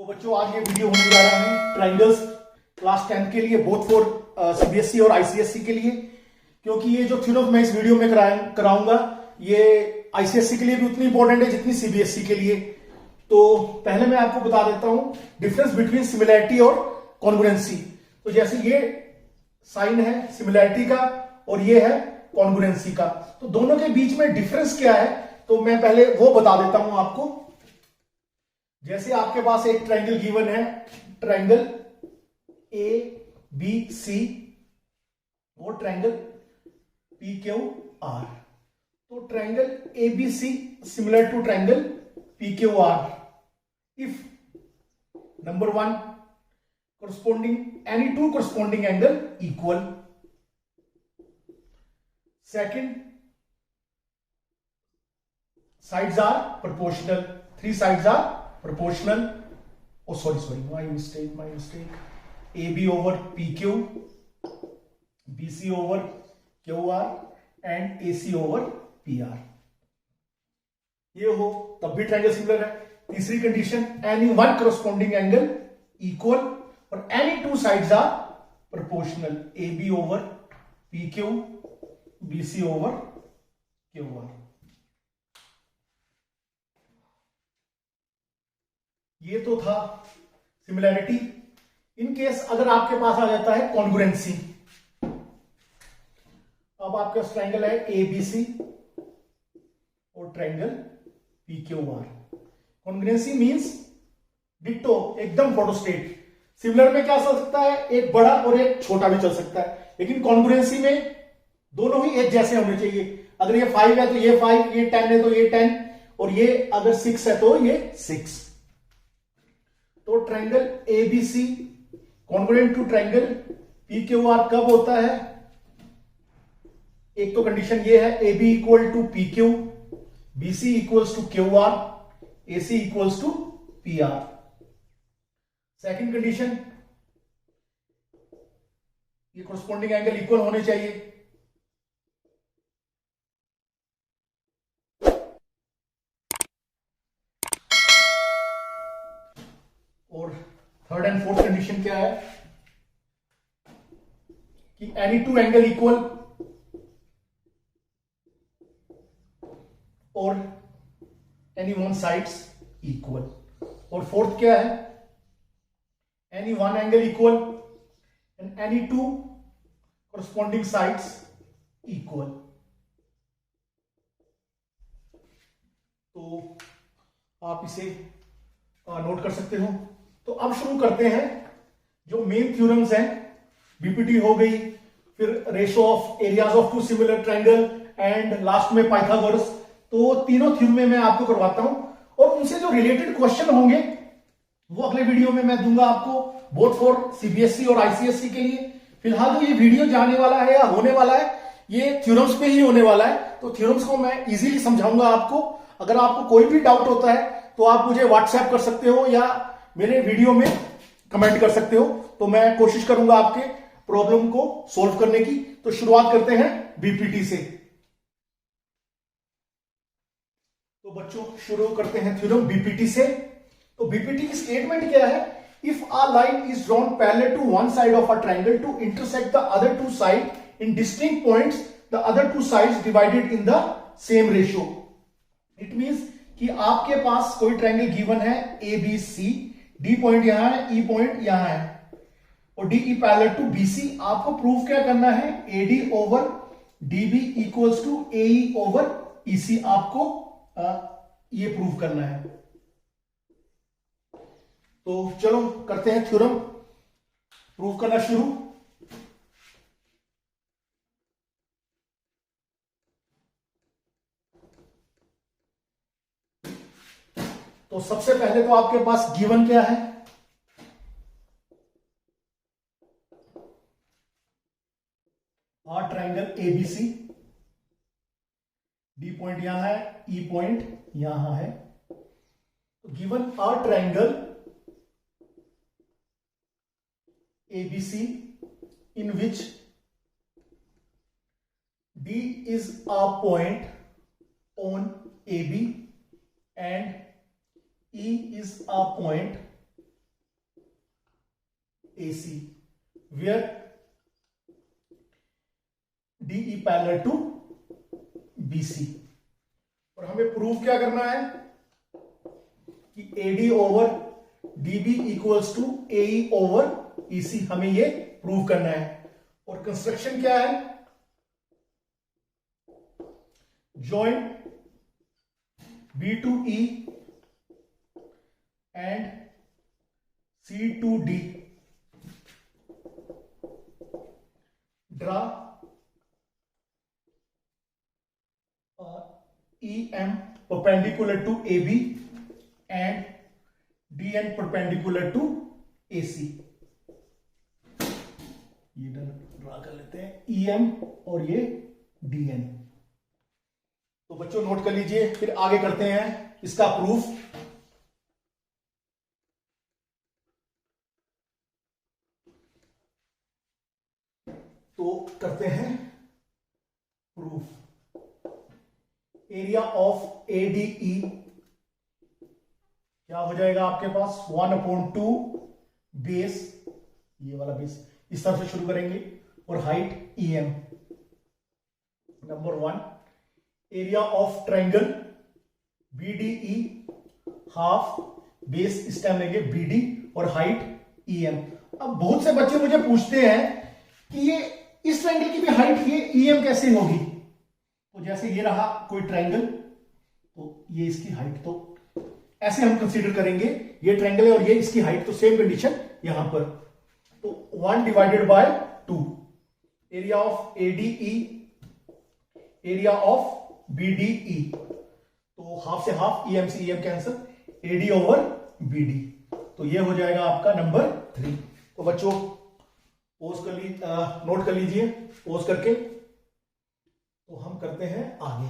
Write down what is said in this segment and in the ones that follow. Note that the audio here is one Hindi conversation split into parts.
तो बच्चों आज ये वीडियो होने जा रहा है ट्राइंगल्स क्लास 10 के लिए, बोथ फॉर सीबीएसई और आईसीएसई के लिए, क्योंकि ये जो थ्योरम मैं इस वीडियो में कराऊंगा ये आईसीएसई के लिए भी उतनी इंपॉर्टेंट है जितनी सीबीएसई के लिए। तो पहले मैं आपको बता देता हूं डिफरेंस बिटवीन सिमिलैरिटी और कॉन्ग्रुएंसी। तो जैसे ये साइन है सिमिलैरिटी का और ये है कॉन्ग्रुएंसी का, तो दोनों के बीच में डिफरेंस क्या है तो मैं पहले वो बता देता हूं आपको। जैसे आपके पास एक ट्राइंगल गिवन है, ट्राइंगल ए बी सी और ट्राइंगल पी क्यू आर। तो triangle A B C similar to triangle P Q R if number 1 corresponding any two corresponding angle equal. Second, sides are proportional. Three sides are proportional. Oh, sorry, my mistake. AB over PQ, BC over QR and AC over PR. ये हो तब भी ट्राइंगल सिमिलर है। तीसरी condition, any one corresponding angle equal और any two sides are proportional. AB over PQ, BC over QR. ये तो था सिमिलैरिटी। इन केस अगर आपके पास आ जाता है कॉन्ग्रुएंसी, अब आपका ट्राइंगल है ABC और triangle PQR। Congruency means ditto, एकदम फोटोस्टेट। सिमिलर में क्या चल सकता है, एक बड़ा और एक छोटा भी चल सकता है, लेकिन कॉन्ग्रुएंसी में दोनों ही एक जैसे होने चाहिए। अगर ये 5 है तो ये 5, ये 10 है तो ये 10, और ये अगर 6 है तो ये 6। तो triangle ABC congruent to triangle PQR कब होता है? एक तो कंडीशन ये है, A B equal to P Q, B C equals to Q R, A C equals to P R. Second condition, ये कोरस्पोंडिंग एंगल इक्वल होने चाहिए। और थर्ड एंड फोर्थ कंडीशन क्या है कि एनी टू एंगल इक्वल और एनी वन साइड्स इक्वल। और फोर्थ क्या है, any one angle equal and any two corresponding sides equal। तो आप इसे नोट कर सकते हो। तो अब शुरू करते हैं जो मेन थ्योरम्स हैं। बीपीटी हो गई, फिर ratio of areas of two similar triangle and last में पाइथागोरस। तो तीनों थ्योरम में मैं आपको करवाता हूं और उनसे जो रिलेटेड क्वेश्चन होंगे वो अगले वीडियो में मैं दूंगा आपको, बोथ फॉर सीबीएसई और आईसीएसई के लिए। फिलहाल तो ये वीडियो जाने वाला है या होने वाला है ये थ्योरम्स पे ही होने वाला है, तो थ्योरम्स को मैं इजीली समझाऊंगा आपको। अगर आपको कोई भी डाउट होता है तो आप मुझे व्हाट्सएप कर सकते हो या मेरे वीडियो में कमेंट कर सकते हो, तो मैं कोशिश करूंगा आपके प्रॉब्लम को सोल्व करने की। तो शुरुआत करते हैं बीपीटी से। तो बच्चों शुरू करते हैं थ्योरम बीपीटी से। तो बीपीटी की स्टेटमेंट क्या है, if a line is drawn parallel to one side of a triangle to intersect the other two sides in distinct points, the other two sides divided in the same ratio। It means कि आपके पास कोई ट्राइंगल गिवन है A B C, D point यहां है, ई पॉइंट यहां है और D E parallel to B C. आपको प्रूफ क्या करना है, A D over D B equals to A E over E C. आपको ये प्रूफ करना है। तो चलो करते हैं थ्योरम, प्रूव करना शुरू। तो सबसे पहले तो आपके पास गिवन क्या है, ट्राइंगल एबीसी, डी पॉइंट यहां है, ई पॉइंट यहां है। तो given triangle ABC in which D is a point on AB and E is a point AC where DE parallel to BC। और हमें प्रूव क्या करना है कि AD over DB equals to AE over EC, हमें ये प्रूव करना है। और कंस्ट्रक्शन क्या है, joint B to E and C to D, draw EM perpendicular to AB and DN perpendicular to AC। ये ड्रा कर लेते हैं, EM और ये DN। तो बच्चों नोट कर लीजिए, फिर आगे करते हैं इसका प्रूफ। तो करते हैं प्रूफ। एरिया ऑफ ADE क्या हो जाएगा आपके पास, 1/2 बेस, ये वाला बेस इस तरह से शुरू करेंगे, और height EM। Number 1, area of triangle BDE half, base इस टाइम लेंगे BD और हाइट EM। अब बहुत से बच्चे मुझे पूछते हैं कि ये इस ट्रायंगल की भी हाइट ये EM कैसे होगी। तो जैसे ये रहा कोई ट्रायंगल, तो ये इसकी हाइट, तो ऐसे हम कंसीडर करेंगे, ये ट्रायंगल है और ये इसकी हाइट, तो सेम कंडीशन यहां पर। तो 1 divided by 2, area of ADE, area of BDE, तो हाफ से हाफ, EM से EM cancel, AD over BD, तो ये हो जाएगा आपका नंबर 3। तो बच्चों पोज कर नोट कर लीजिए, पोज करके तो हम करते हैं आगे।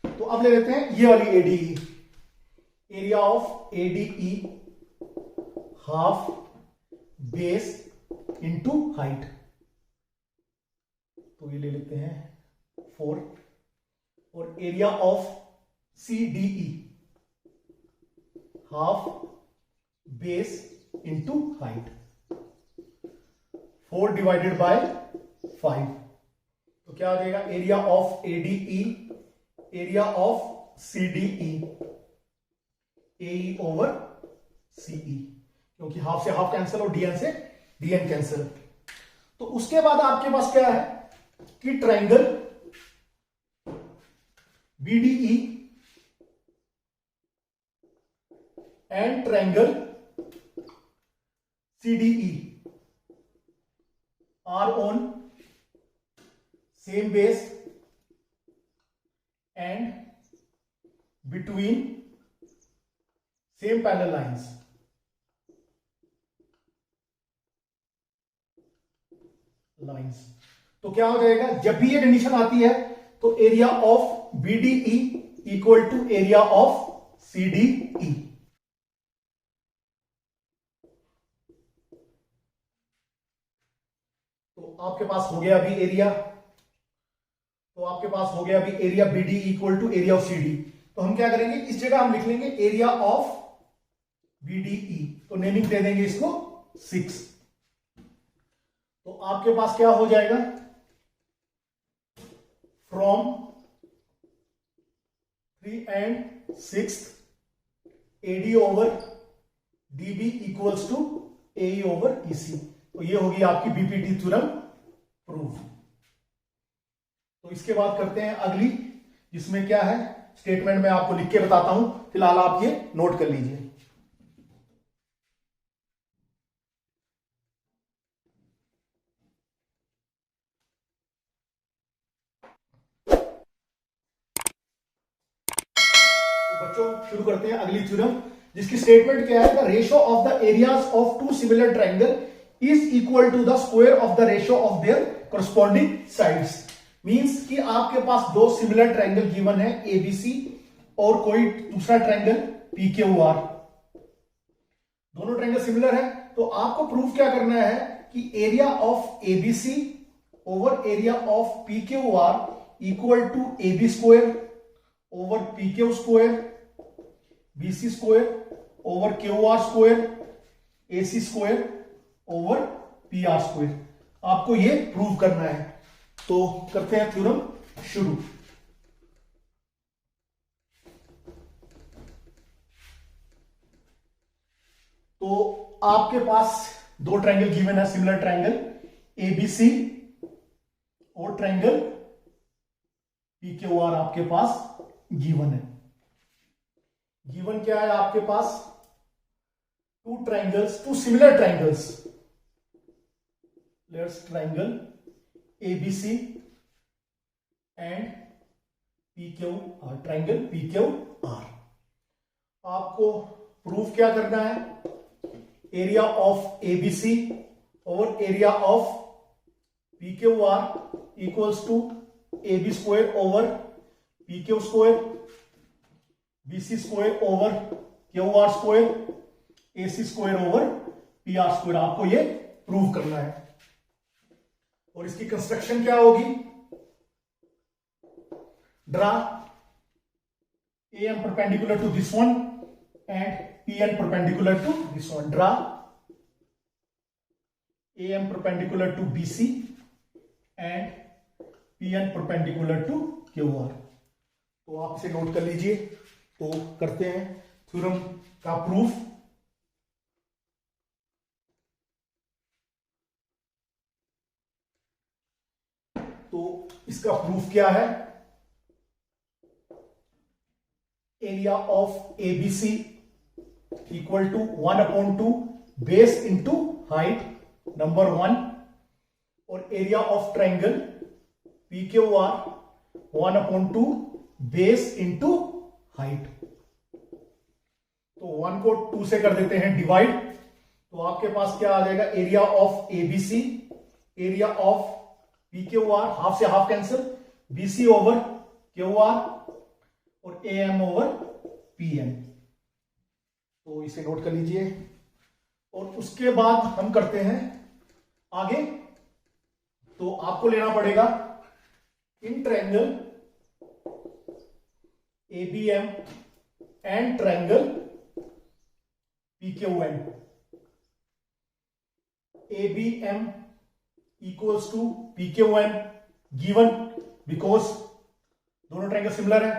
तो अब ले लेते हैं ये वाली ADE, area of ADE half base into height, तो ये ले लेते हैं 4। और area of CDE half base into height, 4 divided by 5, तो क्या आ जाएगा, area of ADE, area of CDE, AE over CE, क्योंकि हाफ से हाफ कैंसिल और DN से DN कैंसिल। तो उसके बाद आपके पास क्या है कि triangle BDE and triangle CDE are on same base and between same parallel lines। तो क्या हो जाएगा, जब भी ये कंडीशन आती है तो area of BDE equal to area of CDE। तो आपके पास हो गया अभी एरिया, तो आपके पास हो गया अभी area BD equal to area of CD। तो हम क्या करेंगे, इस जगह हम लिख लेंगे एरिया ऑफ BDE, तो नेमिंग दे देंगे इसको 6। तो आपके पास क्या हो जाएगा, from 3 and 6 AD over DB equals to AE over EC। तो ये होगी आपकी BPT थ्योरम प्रूफ। तो इसके बाद करते हैं अगली, जिसमें क्या है स्टेटमेंट में आपको लिख के बताता हूं, फिलहाल आप ये नोट कर लीजिए। तो बच्चों शुरू करते हैं अगली थ्योरम, जिसकी स्टेटमेंट क्या है, the ratio of the areas of two similar triangle is equal to the square of the ratio of their corresponding sides. Means कि आपके पास दो सिमिलर ट्रायंगल गिवन है ABC और कोई दूसरा ट्रायंगल PQR, दोनों ट्रायंगल सिमिलर है। तो आपको प्रूफ क्या करना है कि area of ABC over area of PQR equal to AB square over PQ square BC square over Q are square AC square over PR square. आपको ये प्रूव करना है। तो करते हैं थ्योरम शुरू। तो आपके पास दो ट्रायंगल गिवन है, सिमिलर ट्रायंगल ABC और ट्रायंगल PQR आपके पास गिवन है। गिवन क्या है आपके पास? Two similar triangles. Let's triangle ABC and PQR, triangle PQR। आपको प्रूफ क्या करना है? एरिया ऑफ ABC और area of PQR equals to AB square over PQ square, BC square over QR square, AC square over PR square. आपको ये प्रूव करना है। और इसकी कंस्ट्रक्शन क्या होगी? Draw AM perpendicular to this one and PN perpendicular to this one. Draw AM perpendicular to BC and PN perpendicular to QR। तो आप इसे नोट कर लीजिए। तो करते हैं थ्योरम का प्रूफ। तो इसका प्रूफ क्या है? Area of ABC equal to 1/2 base into height number 1, और area of triangle PQR 1/2 base into height. तो 1 को 2 से कर देते हैं डिवाइड। तो आपके पास क्या आ जाएगा? Area of ABC, area of PQR, half से half cancel, BC over QR और AM ओवर PN। तो इसे नोट कर लीजिए। और उसके बाद हम करते हैं आगे। तो आपको लेना पड़ेगा इन triangle ABM and triangle PQN। ABM equals to PQN given because दोनों ट्रायंगल सिमिलर है,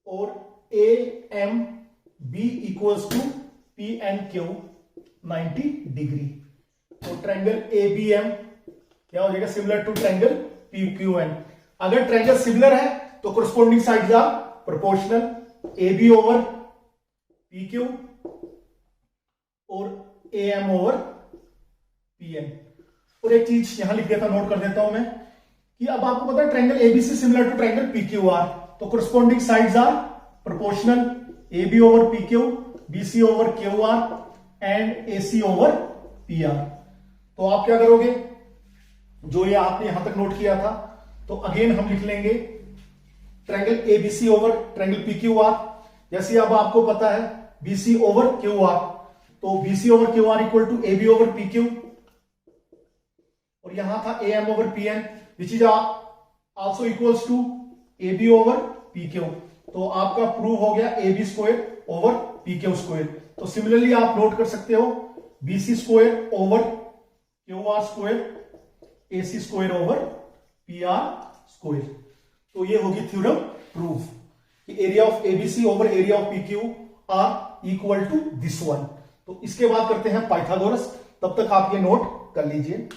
और AMB equals to PNQ 90 degree. तो ट्रायंगल ABM क्या हो जाएगा? Similar to triangle PQN। अगर ट्रायंगल सिमिलर है तो corresponding sides are proportional, AB over PQ और AM ओवर PN। और एक चीज यहां लिख देता, नोट कर देता हूं मैं, कि अब आपको पता है triangle ABC similar to triangle PQR, तो corresponding sides are proportional, AB over PQ, BC over QR and AC over PR। तो आप क्या करोगे? जो ये आपने यहां तक नोट किया था, तो अगेन हम लिख लेंगे triangle ABC over triangle PQR। जैसे अब आपको पता है BC ओवर QR, तो BC over QR equal to AB over PQ, और यहां था AM over PN which is also equals to AB over PQ। तो आपका प्रूव हो गया AB square over PQ square. तो सिमिलरली आप नोट कर सकते हो BC square over QR square, AC square over PR square. तो ये होगी थ्योरम प्रूफ कि area of ABC over area of PQR equal to this one. तो इसके बाद करते हैं पाइथागोरस। तब तक आप ये नोट कर लीजिए।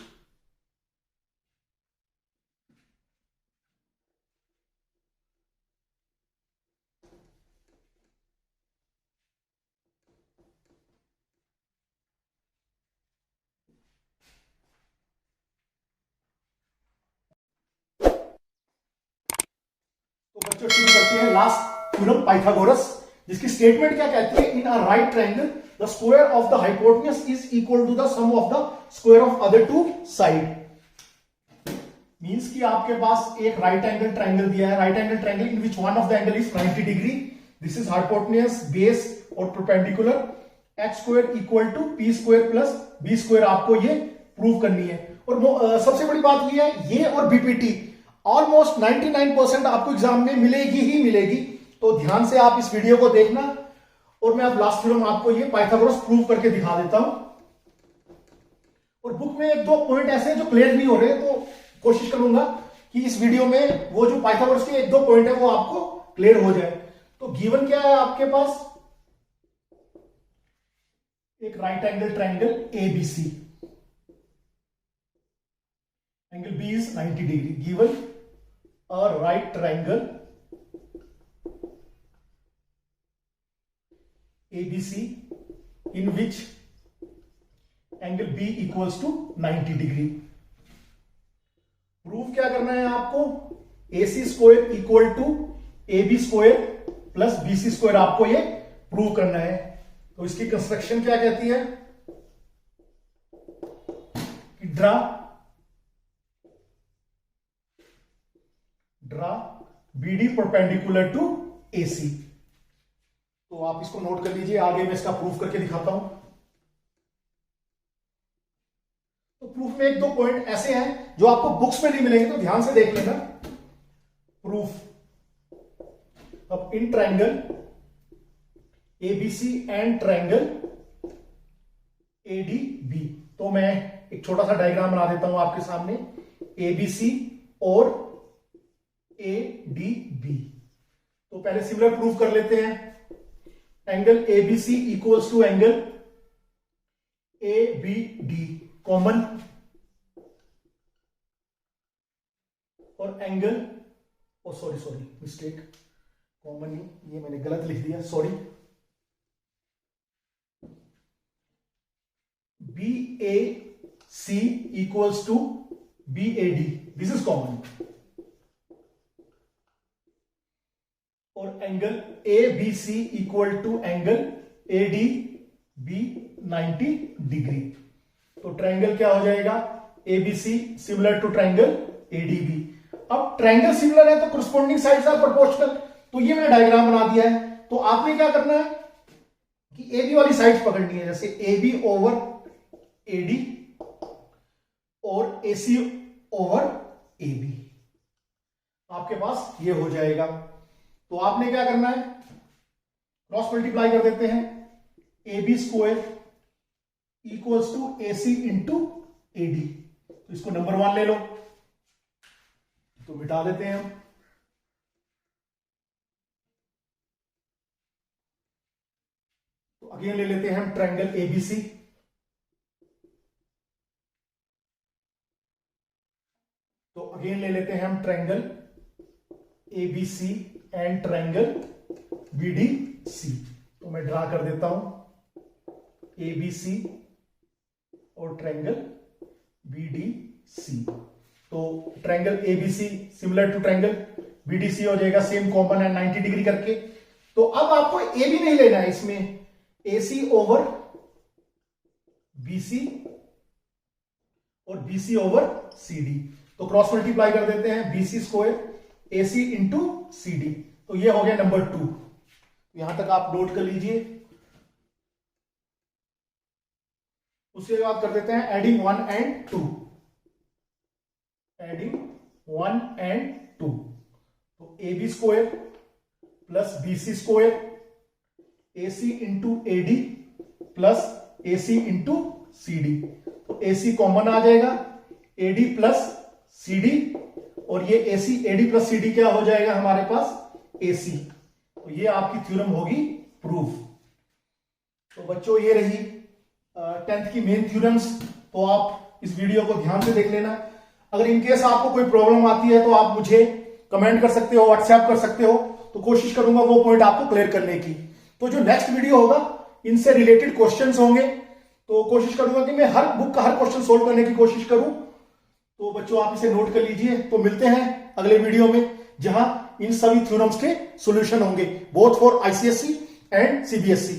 तो बच्चों शुरू करते हैं लास्ट थ्योरम पाइथागोरस, जिसकी स्टेटमेंट क्या कहती है? In a right triangle the square of the hypotenuse is equal to the sum of the square of other two side. Means कि आपके पास एक राइट एंगल ट्रायंगल दिया है, right angle triangle in which one of the angle is 90 degree, this is hypotenuse, base और perpendicular, X square equal to P square plus B square. आपको ये प्रूव करनी है। और सबसे बड़ी बात ये है, ये और बीपीटी ऑलमोस्ट 99% आपको एग्जाम में मिलेगी ही मिलेगी। तो ध्यान से आप इस वीडियो को देखना और मैं अब लास्ट थ्योरम आपको ये पाइथागोरस प्रूव करके दिखा देता हूं। और बुक में एक दो पॉइंट ऐसे हैं जो क्लियर नहीं हो रहे, तो कोशिश करूंगा कि इस वीडियो में वो जो पाइथागोरस के एक दो पॉइंट है वो आपको क्लियर हो जाए। तो गिवन क्या है आपके पास, एक right angle triangle ABC, angle B is 90 degree, given a right triangle ABC in which angle B equals to 90 degree. Proof क्या करना है आपको, AC square equal to AB square plus BC square आपको ये प्रूव करना है। तो इसकी कंस्ट्रक्शन क्या कहती है कि draw BD perpendicular to AC। तो आप इसको नोट कर लीजिए, आगे मैं इसका प्रूफ करके दिखाता हूं। तो प्रूफ में एक दो पॉइंट ऐसे हैं जो आपको बुक्स में नहीं मिलेंगे, तो ध्यान से देख लेना। प्रूफ, अब in triangle ABC and triangle ADB, तो मैं एक छोटा सा डायग्राम बना देता हूं आपके सामने, ABC और ADB। तो पहले सिमिलर प्रूफ कर लेते हैं। Angle ABC equals to angle ABD common, और एंगल सॉरी मिस्टेक, कॉमन नहीं, ये मैंने गलत लिख दिया, sorry. BAC equals to BAD, this is common, और angle ABC equal to angle ADB 90 degree. तो ट्राइंगल क्या हो जाएगा, ABC similar to triangle ADB। अब ट्राइंगल सिमिलर है तो करस्पॉन्डिंग साइड्स आर प्रोपोर्शनल, तो ये मैंने डायग्राम बना दिया है। तो आपने क्या करना है कि AB वाली साइड्स पकड़नी है, जैसे AB ओवर AD और AC ओवर AB, आपके पास ये हो जाएगा। तो आपने क्या करना है, क्रॉस मल्टीप्लाई कर देते हैं, AB square equals to AC into AD। तो इसको नंबर 1 ले लो, तो मिटा देते हैं हम। तो अगेन ले लेते हैं हम ट्राइंगल ABC, तो अगेन ले लेते हैं हम triangle ABC and triangle BDC। तो मैं ड्रा कर देता हूं ABC और ट्राइंगल BDC। तो triangle ABC similar to triangle BDC हो जाएगा, सेम कॉमन है 90 डिग्री करके। तो अब आपको AB नहीं लेना है, इसमें AC ओवर BC और BC ओवर CD। तो क्रॉस मल्टीप्लाई कर देते हैं, BC square AC into CD। तो ये हो गया नंबर 2। यहां तक आप नोट कर लीजिए। उसके बाद कर देते हैं एडिंग 1 एंड 2, एडिंग 1 एंड 2। तो AB square plus BC square AC into AD plus AC into CD। तो AC कॉमन आ जाएगा, AD प्लस CD, और ये AC AD प्लस CD क्या हो जाएगा हमारे पास, AC। तो ये आपकी थ्योरम होगी प्रूफ। तो बच्चों ये रही 10th की मेन थ्योरम्स। तो आप इस वीडियो को ध्यान से देख लेना। अगर इनकेस आपको कोई प्रॉब्लम आती है तो आप मुझे कमेंट कर सकते हो, व्हाट्सएप कर सकते हो, तो कोशिश करूंगा वो पॉइंट आपको क्लियर करने की। तो जो नेक्स्ट वीडियो होगा इनसे रिलेटेड क्वेश्चंस होंगे, तो कोशिश करूंगा कि मैं हर बुक का हर क्वेश्चन सोल्व करने की कोशिश करूं। तो बच्चों आप इसे नोट कर लीजिए। तो मिलते हैं अगले वीडियो में, जहां इन सभी थ्योरम्स के सॉल्यूशन होंगे, both for ICSE and CBSE।